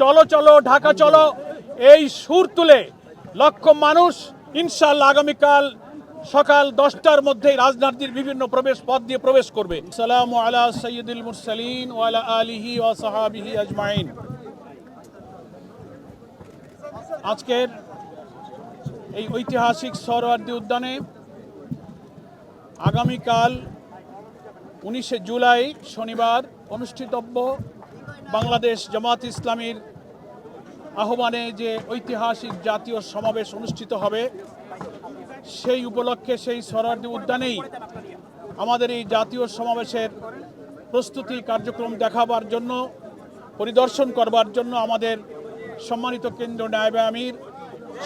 চলো চলো ঢাকা চলো এই সুর তুলে লক্ষ মানুষ ইনশাআল্লাহ আগামীকাল সকাল 10টার মধ্যেই রাজধানীর বিভিন্ন প্রবেশ পথ দিয়ে প্রবেশ করবে। আসসালামু আলা সাইয়্যিদুল মুরসালিন ওয়া আলা আলিহি ওয়া সাহাবিহি আজমাইন। আজকের এই ঐতিহাসিক সোহরাওয়ার্দী উদ্যানে আগামীকাল 19শে জুলাই শনিবার অনুষ্ঠিতব্য বাংলাদেশ জামাত ইসলামীর আহ্বানে যে ঐতিহাসিক জাতীয় সমাবেশ অনুষ্ঠিত হবে, সেই উপলক্ষে সেই সোহরাওয়ার্দী উদ্যানেই আমাদের এই জাতীয় সমাবেশের প্রস্তুতি কার্যক্রম দেখাবার জন্য, পরিদর্শন করবার জন্য আমাদের সম্মানিত কেন্দ্রীয় নায়েবে আমির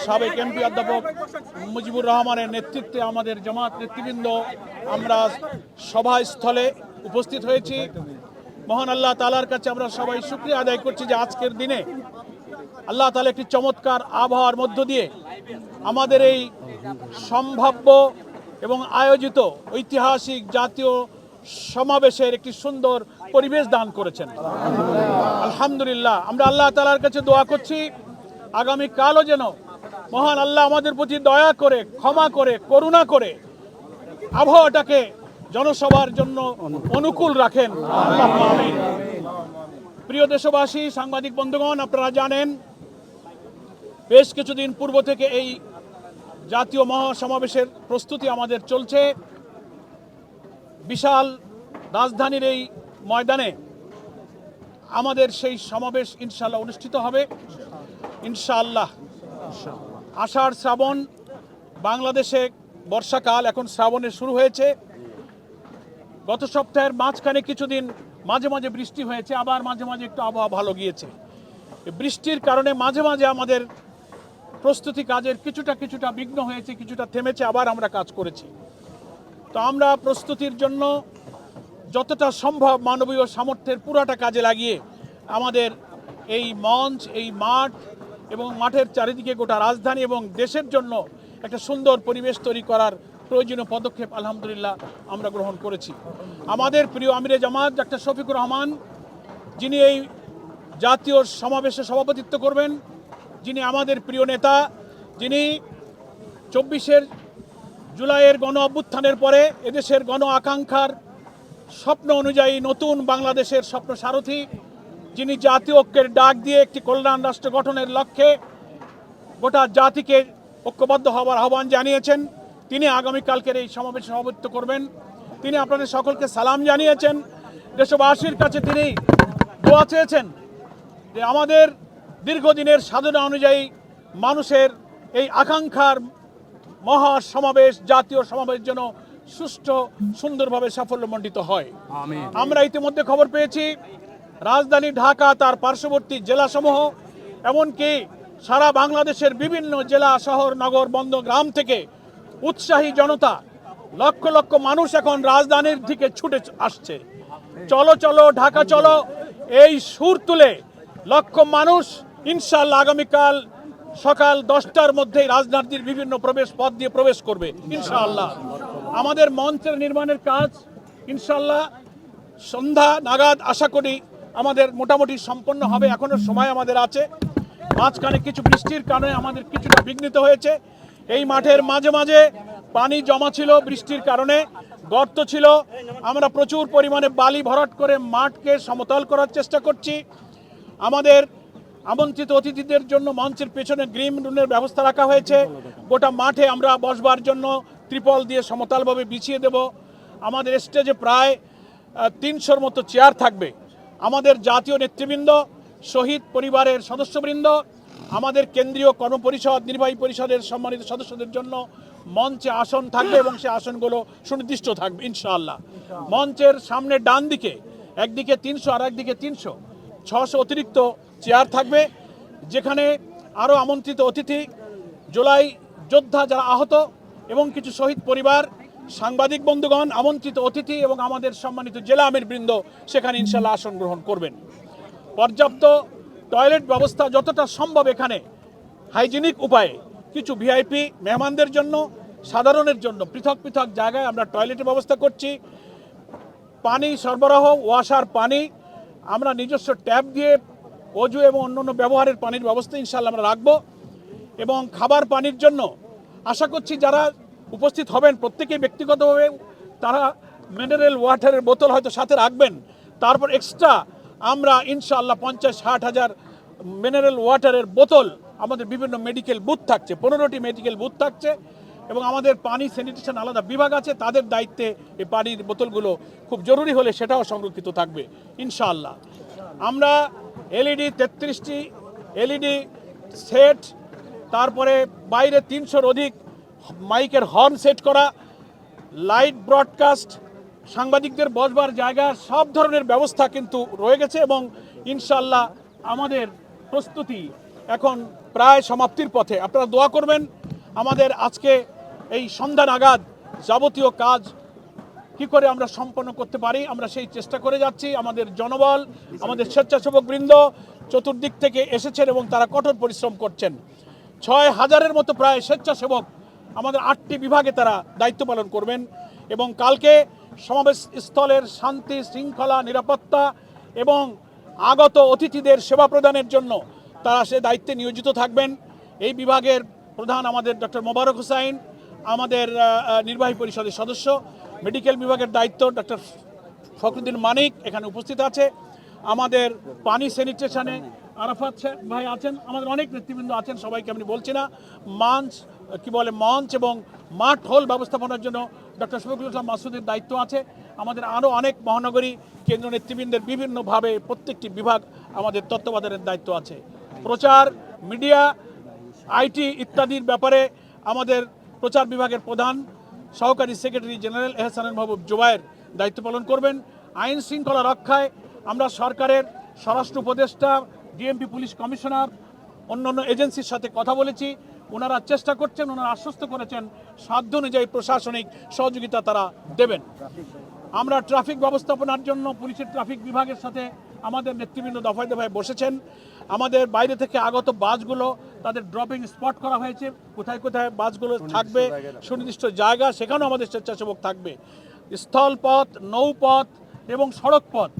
সাবেক এমপি অধ্যাপক মুজিবুর রহমানের নেতৃত্বে আমাদের জামাত নেতৃবৃন্দ আমরা সভাস্থলে উপস্থিত হয়েছি। মহান আল্লাহ তাআলার কাছে আমরা সবাই শুকরিয়া আদায় করছি যে আজকের দিনে আল্লাহ তাআলা একটি চমৎকার আবহাওয়ার মধ্য দিয়ে আমাদের এই সম্ভাব্য এবং আয়োজিত ঐতিহাসিক জাতীয় সমাবেশের একটি সুন্দর পরিবেশ দান করেছেন। আলহামদুলিল্লাহ, আমরা আল্লাহ তাআলার কাছে দোয়া করছি আগামীকালও যেন মহান আল্লাহ আমাদের প্রতি দয়া করে, ক্ষমা করে, করুণা করে আবহাওয়াটাকে জনসভার জন্য অনুকূল রাখেন। আমিন। প্রিয় দেশবাসী, সাংবাদিক বন্ধুগণ, আপনারা জানেন বেশ কিছুদিন পূর্ব থেকে এই জাতীয় মহাসমাবেশের প্রস্তুতি আমাদের চলছে। বিশাল রাজধানীর এই ময়দানে আমাদের সেই সমাবেশ ইনশাআল্লাহ অনুষ্ঠিত হবে। ইনশাআল্লাহ আষাঢ় শ্রাবণ, বাংলাদেশে বর্ষাকাল এখন শ্রাবণে শুরু হয়েছে। গত সপ্তাহের মাঝখানে কিছুদিন মাঝে মাঝে বৃষ্টি হয়েছে, আবার মাঝে মাঝে একটু আবহাওয়া ভালো গিয়েছে। বৃষ্টির কারণে মাঝে মাঝে আমাদের প্রস্তুতি কাজের কিছুটা বিঘ্ন হয়েছে, কিছুটা থেমেছে, আবার আমরা কাজ করেছি। তো আমরা প্রস্তুতির জন্য যতটা সম্ভব মানবীয় সামর্থ্যের পুরাটা কাজে লাগিয়ে আমাদের এই মঞ্চ, এই মাঠ এবং মাঠের চারিদিকে গোটা রাজধানী এবং দেশের জন্য একটা সুন্দর পরিবেশ তৈরি করার প্রয়োজনীয় পদক্ষেপ আলহামদুলিল্লাহ আমরা গ্রহণ করেছি। আমাদের প্রিয় আমিরে জামাত ডাক্তার শফিকুর রহমান, যিনি এই জাতীয় সমাবেশে সভাপতিত্ব করবেন, যিনি আমাদের প্রিয় নেতা, যিনি 24শে জুলাইয়ের গণ অভ্যুত্থানের পরে এদেশের গণ আকাঙ্ক্ষার স্বপ্ন অনুযায়ী নতুন বাংলাদেশের স্বপ্ন সারথি, যিনি জাতীয় ঐক্যের ডাক দিয়ে একটি কল্যাণ রাষ্ট্র গঠনের লক্ষ্যে গোটা জাতিকে ঐক্যবদ্ধ হওয়ার আহ্বান জানিয়েছেন, তিনি আগামীকালকের এই সমাবেশে সভাপতিত্ব করবেন। তিনি আপনাদের সকলকে সালাম জানিয়েছেন। দেশবাসীর কাছে তিনি দোয়া চেয়েছেন যে আমাদের দীর্ঘদিনের সাধনা অনুযায়ী মানুষের এই আকাঙ্ক্ষার মহা সমাবেশ, জাতীয় সমাবেশ যেন সুষ্ঠু সুন্দরভাবে সাফল্যমণ্ডিত হয়। আমরা ইতিমধ্যে খবর পেয়েছি রাজধানী ঢাকা, তার পার্শ্ববর্তী জেলাসমূহ, এমনকি সারা বাংলাদেশের বিভিন্ন জেলা, শহর, নগর, বন্দর, গ্রাম থেকে উৎসাহী জনতা, লক্ষ লক্ষ মানুষ এখন রাজধানীর দিকে ছুটে আসছে। চলো চলো ঢাকা চলো এই সুর তুলে লক্ষ মানুষ ইনশাআল্লাহ আগামীকাল সকাল 10টার মধ্যেই রাজধানীর বিভিন্ন প্রবেশ পথ দিয়ে প্রবেশ করবে ইনশাআল্লাহ। আমাদের মঞ্চের নির্মাণের কাজ ইনশাআল্লাহ সন্ধ্যা নাগাদ আশা করি আমাদের মোটামুটি সম্পন্ন হবে। এখনো সময় আমাদের আছে। মাঝখানে কিছু বৃষ্টির কারণে আমাদের কিছুটা বিঘ্নিত হয়েছে। এই মাঠের মাঝে মাঝে পানি জমা ছিল, বৃষ্টির কারণে গর্ত ছিল। আমরা প্রচুর পরিমাণে বালি ভরাট করে মাঠকে সমতল করার চেষ্টা করছি। আমাদের আমন্ত্রিত অতিথিদের জন্য মঞ্চের পেছনে গ্রিন রুমের ব্যবস্থা রাখা হয়েছে। গোটা মাঠে আমরা বসবার জন্য ত্রিপল দিয়ে সমতলভাবে বিছিয়ে দেব। আমাদের স্টেজে প্রায় 300-র মতো চেয়ার থাকবে। আমাদের জাতীয় নেতৃবৃন্দ, শহীদ পরিবারের সদস্যবৃন্দ, আমাদের কেন্দ্রীয় কর্মপরিষদ, নির্বাহী পরিষদের সম্মানিত সদস্যদের জন্য মঞ্চে আসন থাকবে এবং সেই আসনগুলো সুনির্দিষ্ট থাকবে ইনশাআল্লাহ। মঞ্চের সামনে ডান দিকে একদিকে 300 আর একদিকে 300, 600 অতিরিক্ত চেয়ার থাকবে, যেখানে আরও আমন্ত্রিত অতিথি, জুলাই যোদ্ধা যারা আহত এবং কিছু শহীদ পরিবার, সাংবাদিক বন্ধুগণ, আমন্ত্রিত অতিথি এবং আমাদের সম্মানিত জেলা আমির বৃন্দ সেখানে ইনশাআল্লাহ আসন গ্রহণ করবেন। পর্যাপ্ত টয়লেট ব্যবস্থা যতটা সম্ভব এখানে হাইজিনিক উপায়ে, কিছু ভিআইপি মেহমানদের জন্য, সাধারণের জন্য পৃথক পৃথক জায়গায় আমরা টয়লেটের ব্যবস্থা করছি। পানি সরবরাহ, ওয়াসার পানি আমরা নিজস্ব ট্যাপ দিয়ে অজু এবং অন্যান্য ব্যবহারের পানির ব্যবস্থা ইনশাআল্লাহ আমরা রাখবো। এবং খাবার পানির জন্য আশা করছি যারা উপস্থিত হবেন প্রত্যেকেই ব্যক্তিগতভাবে তারা মিনারেল ওয়াটারের বোতল হয়তো সাথে রাখবেন। তারপর এক্সট্রা আমরা ইনশাআল্লাহ 50-60 হাজার মিনারেল ওয়াটারের বোতল আমাদের বিভিন্ন মেডিকেল বুথ থাকছে, 15টি মেডিকেল বুথ থাকছে এবং আমাদের পানি স্যানিটেশন আলাদা বিভাগ আছে, তাদের দায়িত্বে এই পানির বোতলগুলো খুব জরুরি হলে সেটাও সংরক্ষিত থাকবে ইনশাআল্লাহ। আমরা এলইডি 33টি এলইডি সেট, তারপরে বাইরে 300-র অধিক মাইকের হর্ন সেট করা, লাইভ ব্রডকাস্ট, সাংবাদিকদের বসবার জায়গা, সব ধরনের ব্যবস্থা কিন্তু রয়ে গেছে এবং ইনশাআল্লাহ আমাদের প্রস্তুতি এখন প্রায় সমাপ্তির পথে। আপনারা দোয়া করবেন আমাদের আজকে এই সন্ধ্যা নাগাদ যাবতীয় কাজ কি করে আমরা সম্পন্ন করতে পারি, আমরা সেই চেষ্টা করে যাচ্ছি। আমাদের জনবল, আমাদের স্বেচ্ছাসেবক বৃন্দ চতুর্দিক থেকে এসেছেন এবং তারা কঠোর পরিশ্রম করছেন। 6000-এর মতো প্রায় স্বেচ্ছাসেবক আমাদের 8টি বিভাগে তারা দায়িত্ব পালন করবেন এবং কালকে সমাবেশ স্থলের শান্তি শৃঙ্খলা নিরাপত্তা এবং আগত অতিথিদের সেবা প্রদানের জন্য তারা সে দায়িত্বে নিয়োজিত থাকবেন। এই বিভাগের প্রধান আমাদের ডক্টর মোবারক হোসাইন, আমাদের নির্বাহী পরিষদের সদস্য। মেডিকেল বিভাগের দায়িত্ব ডক্টর ফখরুদ্দিন মানিক এখানে উপস্থিত আছে। আমাদের পানি স্যানিটেশনে আরাফাত ভাই আছেন, আমাদের অনেক নেতৃবৃন্দ আছেন, সবাইকে আমি বলছি না। মঞ্চ এবং মাঠ হল ব্যবস্থাপনার জন্য ডক্টর শফিকুল ইসলাম মাসুদের দায়িত্ব আছে। আমাদের আরও অনেক মহানগরী কেন্দ্র নেতৃবৃন্দের বিভিন্নভাবে প্রত্যেকটি বিভাগ আমাদের তত্ত্বাবধানের দায়িত্ব আছে। প্রচার, মিডিয়া, আইটি ইত্যাদির ব্যাপারে আমাদের প্রচার বিভাগের প্রধান সহকারী সেক্রেটারি জেনারেল এহসানুল মাহবুব জুবায়ের দায়িত্ব পালন করবেন। আইন শৃঙ্খলা রক্ষায় আমরা সরকারের স্বরাষ্ট্র উপদেষ্টা, ডিএমপি পুলিশ কমিশনার, অন্যান্য এজেন্সির সাথে কথা বলেছি। ওনারা চেষ্টা করছেন, ওনারা আশ্বস্ত করেছেন সাধ্য অনুযায়ী প্রশাসনিক সহযোগিতা তারা দেবেন। আমরা ট্রাফিক ব্যবস্থাপনার জন্য পুলিশের ট্রাফিক বিভাগের সাথে আমাদের নেতৃবৃন্দ দফায় দফায় বসেছেন। আমাদের বাইরে থেকে আগত বাসগুলো তাদের ড্রপিং স্পট করা হয়েছে, কোথায় কোথায় বাসগুলো থাকবে সুনির্দিষ্ট জায়গা, সেখানেও আমাদের স্বেচ্ছাসেবক থাকবে। স্থলপথ, নৌপথ এবং সড়কপথ,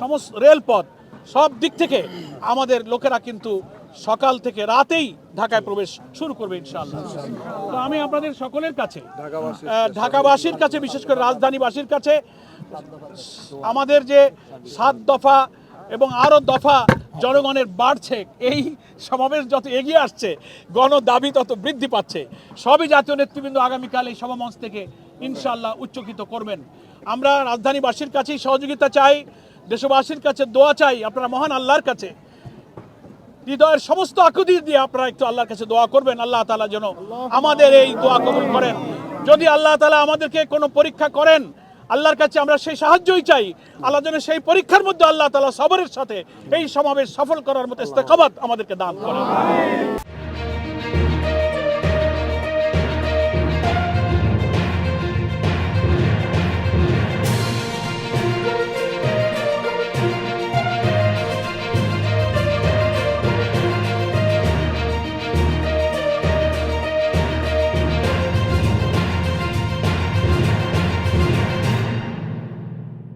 সমস্ত রেলপথ, সব দিক থেকে আমাদের লোকেরা কিন্তু সকাল থেকে রাতেই ঢাকায় প্রবেশ শুরু করবে ইনশাআল্লাহ। তো আমি আপনাদের সকলের কাছে, ঢাকাবাসীর কাছে, বিশেষ করে রাজধানীবাসীর কাছে আমাদের যে 7 দফা এবং আরও দফা জনগণের বাড়ছে, এই সমাবেশ যত এগিয়ে আসছে গণ দাবি তত বৃদ্ধি পাচ্ছে। সবই জাতীয় নেতৃবৃন্দ আগামীকাল এই সভামঞ্চ থেকে ইনশাআল্লাহ উচ্চকিত করবেন। আমরা রাজধানীবাসীর কাছেই সহযোগিতা চাই, দেশবাসীর কাছে দোয়া চাই। আপনারা মহান আল্লাহর কাছে হৃদয়ের সমস্ত আকুতি দিয়ে আপনারা একটু আল্লাহর কাছে দোয়া করবেন, আল্লাহ তাআলা যেন আমাদের এই দোয়া কবুল করেন। যদি আল্লাহ তাআলা আমাদেরকে কোনো পরীক্ষা করেন, আল্লাহর কাছে আমরা সেই সাহায্যই চাই। আল্লাহ যেন সেই পরীক্ষার মধ্যে আল্লাহ তাআলা সবরের সাথে এই সমাবেশ সফল করার মতো ইস্তেকামাত আমাদেরকে দান করেন।